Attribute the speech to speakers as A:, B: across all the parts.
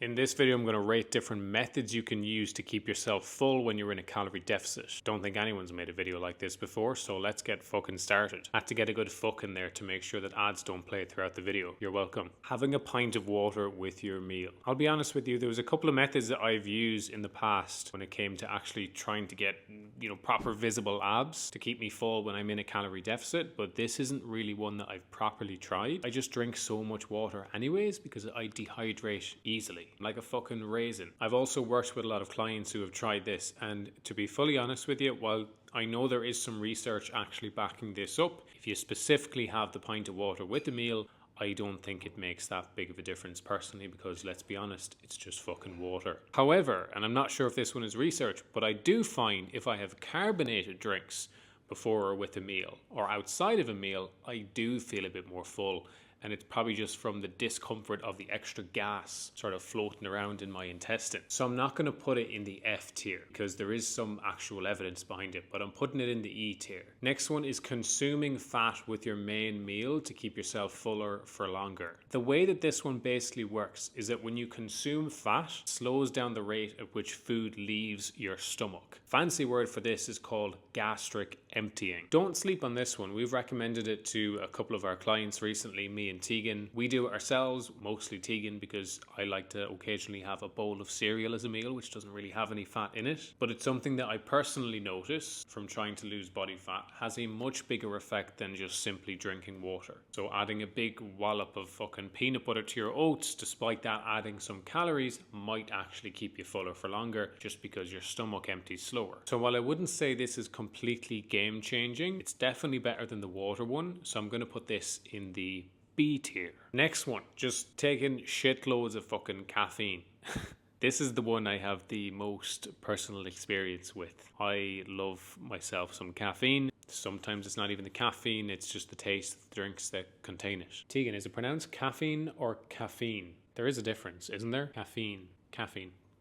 A: In this video, I'm going to rate different methods you can use to keep yourself full when you're in a calorie deficit. Don't think anyone's made a video like this before, so let's get fucking started. I had to get a good fuck in there to make sure that ads don't play throughout the video. You're welcome. Having a pint of water with your meal. I'll be honest with you, there was a couple of methods that I've used in the past when it came to actually trying to get, proper visible abs to keep me full when I'm in a calorie deficit, but this isn't really one that I've properly tried. I just drink so much water anyways because I dehydrate easily. Like a fucking raisin. I've also worked with a lot of clients who have tried this, and to be fully honest with you, while I know there is some research actually backing this up, if you specifically have the pint of water with the meal, I don't think it makes that big of a difference personally, because let's be honest, it's just fucking water. However, and I'm not sure if this one is research, but I do find if I have carbonated drinks before or with a meal or outside of a meal, I do feel a bit more full. And it's probably just from the discomfort of the extra gas sort of floating around in my intestine. So I'm not going to put it in the F tier because there is some actual evidence behind it, but I'm putting it in the E tier. Next one is consuming fat with your main meal to keep yourself fuller for longer. The way that this one basically works is that when you consume fat, it slows down the rate at which food leaves your stomach. Fancy word for this is called gastric emptying. Don't sleep on this one. We've recommended it to a couple of our clients recently, me and Tegan. We do it ourselves, mostly Tegan, because I like to occasionally have a bowl of cereal as a meal, which doesn't really have any fat in it. But it's something that I personally notice from trying to lose body fat has a much bigger effect than just simply drinking water. So adding a big wallop of fucking peanut butter to your oats, despite that adding some calories, might actually keep you fuller for longer just because your stomach empties slower. So while I wouldn't say this is completely game changing, it's definitely better than the water one. So I'm going to put this in the B tier. Next one, just taking shitloads of fucking caffeine. This is the one I have the most personal experience with. I love myself some caffeine. Sometimes it's not even the caffeine, it's just the taste of the drinks that contain it. Tegan, is it pronounced caffeine or caffeine? There is a difference, isn't there? Caffeine.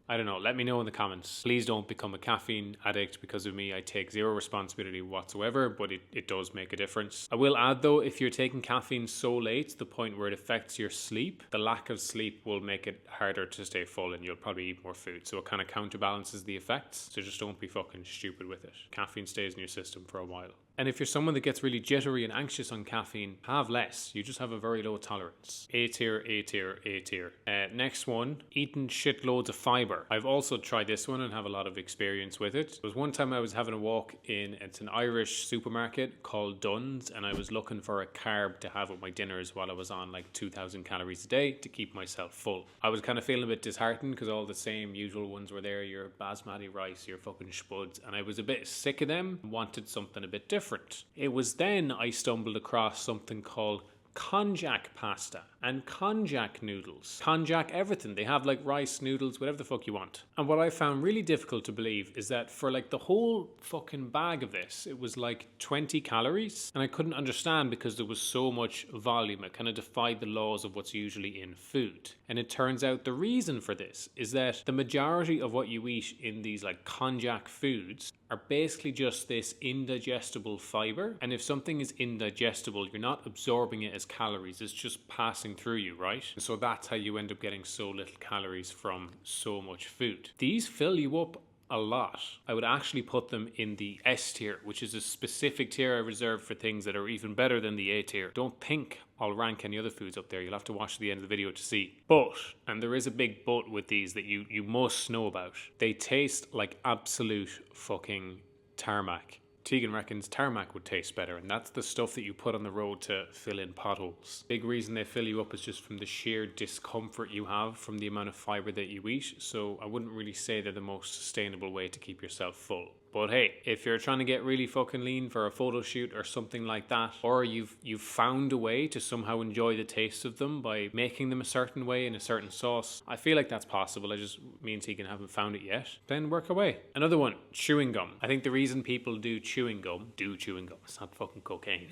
A: I don't know, let me know in the comments. Please don't become a caffeine addict because of me. I take zero responsibility whatsoever, but it does make a difference. I will add though, if you're taking caffeine so late to the point where it affects your sleep, the lack of sleep will make it harder to stay full and you'll probably eat more food. So it kind of counterbalances the effects. So just don't be fucking stupid with it. Caffeine stays in your system for a while. And if you're someone that gets really jittery and anxious on caffeine, have less. You just have a very low tolerance. A tier, A tier, A tier. Next one, eating shitloads of fiber. I've also tried this one and have a lot of experience with it. There was one time I was having a walk in, it's an Irish supermarket called Dunn's, and I was looking for a carb to have with my dinners while I was on like 2,000 calories a day to keep myself full. I was kind of feeling a bit disheartened because all the same usual ones were there, your basmati rice, your fucking spuds, and I was a bit sick of them, wanted something a bit different. It was then I stumbled across something called konjac pasta and konjac noodles. Konjac everything. They have like rice, noodles, whatever the fuck you want. And what I found really difficult to believe is that for like the whole fucking bag of this, it was like 20 calories. And I couldn't understand because there was so much volume. It kind of defied the laws of what's usually in food. And it turns out the reason for this is that the majority of what you eat in these like konjac foods are basically just this indigestible fiber. And if something is indigestible, you're not absorbing it as calories, it's just passing through you, right? And so that's how you end up getting so little calories from so much food. These fill you up a lot. I would actually put them in the S tier, which is a specific tier I reserve for things that are even better than the A tier. Don't think I'll rank any other foods up there. You'll have to watch the end of the video to see. But, and there is a big but with these that you must know about, they taste like absolute fucking tarmac. Tegan reckons tarmac would taste better, and that's the stuff that you put on the road to fill in potholes. Big reason they fill you up is just from the sheer discomfort you have from the amount of fiber that you eat, so I wouldn't really say they're the most sustainable way to keep yourself full. But hey, if you're trying to get really fucking lean for a photo shoot or something like that, or you've found a way to somehow enjoy the taste of them by making them a certain way in a certain sauce, I feel like that's possible. Me and Tegan haven't found it yet. Then work away. Another one, chewing gum. I think the reason people do chewing gum, it's not fucking cocaine.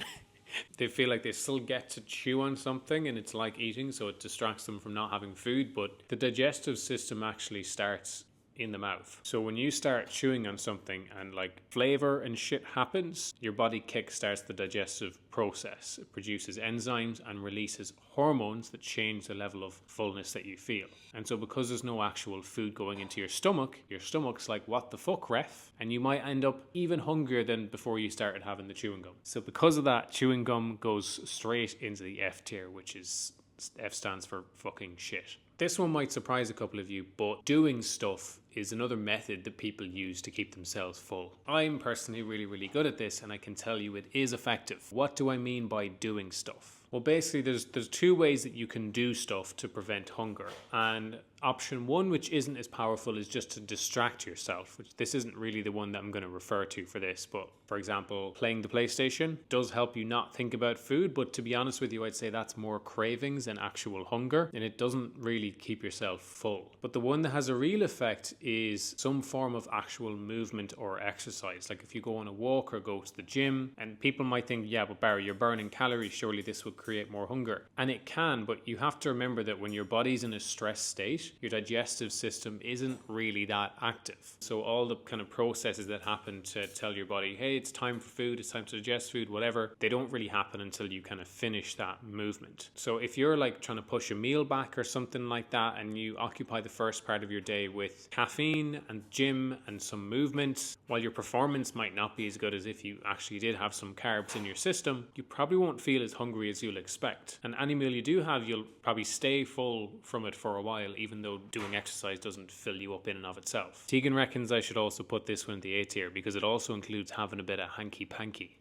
A: They feel like they still get to chew on something and it's like eating, so it distracts them from not having food, but the digestive system actually starts in the mouth. So when you start chewing on something and like flavor and shit happens, your body kickstarts the digestive process. It produces enzymes and releases hormones that change the level of fullness that you feel. And so because there's no actual food going into your stomach's like, what the fuck, ref? And you might end up even hungrier than before you started having the chewing gum. So because of that, chewing gum goes straight into the F tier, which is F stands for fucking shit. This one might surprise a couple of you, but doing stuff is another method that people use to keep themselves full. I'm personally really good at this, and I can tell you it is effective. What do I mean by doing stuff? Well, basically there's two ways that you can do stuff to prevent hunger. And option one, which isn't as powerful, is just to distract yourself, which this isn't really the one that I'm going to refer to for this. But for example, playing the PlayStation does help you not think about food, but to be honest with you, I'd say that's more cravings than actual hunger, and it doesn't really keep yourself full. But the one that has a real effect is some form of actual movement or exercise. Like if you go on a walk or go to the gym, and people might think, yeah, but Barry, you're burning calories, surely this would create more hunger. And it can, but you have to remember that when your body's in a stress state, your digestive system isn't really that active. So all the kind of processes that happen to tell your body, hey, it's time for food, it's time to digest food, whatever, they don't really happen until you kind of finish that movement. So if you're like trying to push a meal back or something like that, and you occupy the first part of your day with caffeine and gym and some movement, while your performance might not be as good as if you actually did have some carbs in your system, you probably won't feel as hungry as you'll expect. And any meal you do have, you'll probably stay full from it for a while, even though doing exercise doesn't fill you up in and of itself. Tegan reckons I should also put this one in the A tier because it also includes having a bit of hanky-panky.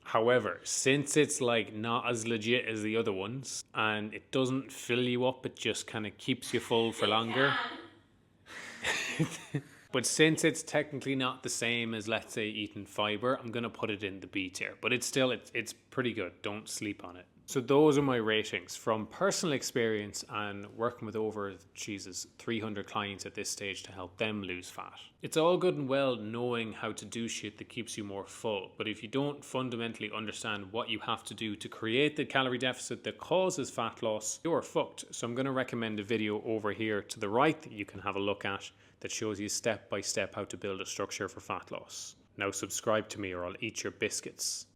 A: However, since it's like not as legit as the other ones and it doesn't fill you up, it just kind of keeps you full for longer. But since it's technically not the same as, let's say, eating fiber, I'm going to put it in the B tier. But it's pretty good. Don't sleep on it. So those are my ratings from personal experience and working with over, 300 clients at this stage to help them lose fat. It's all good and well knowing how to do shit that keeps you more full, but if you don't fundamentally understand what you have to do to create the calorie deficit that causes fat loss, you're fucked. So I'm going to recommend a video over here to the right that you can have a look at that shows you step by step how to build a structure for fat loss. Now subscribe to me or I'll eat your biscuits.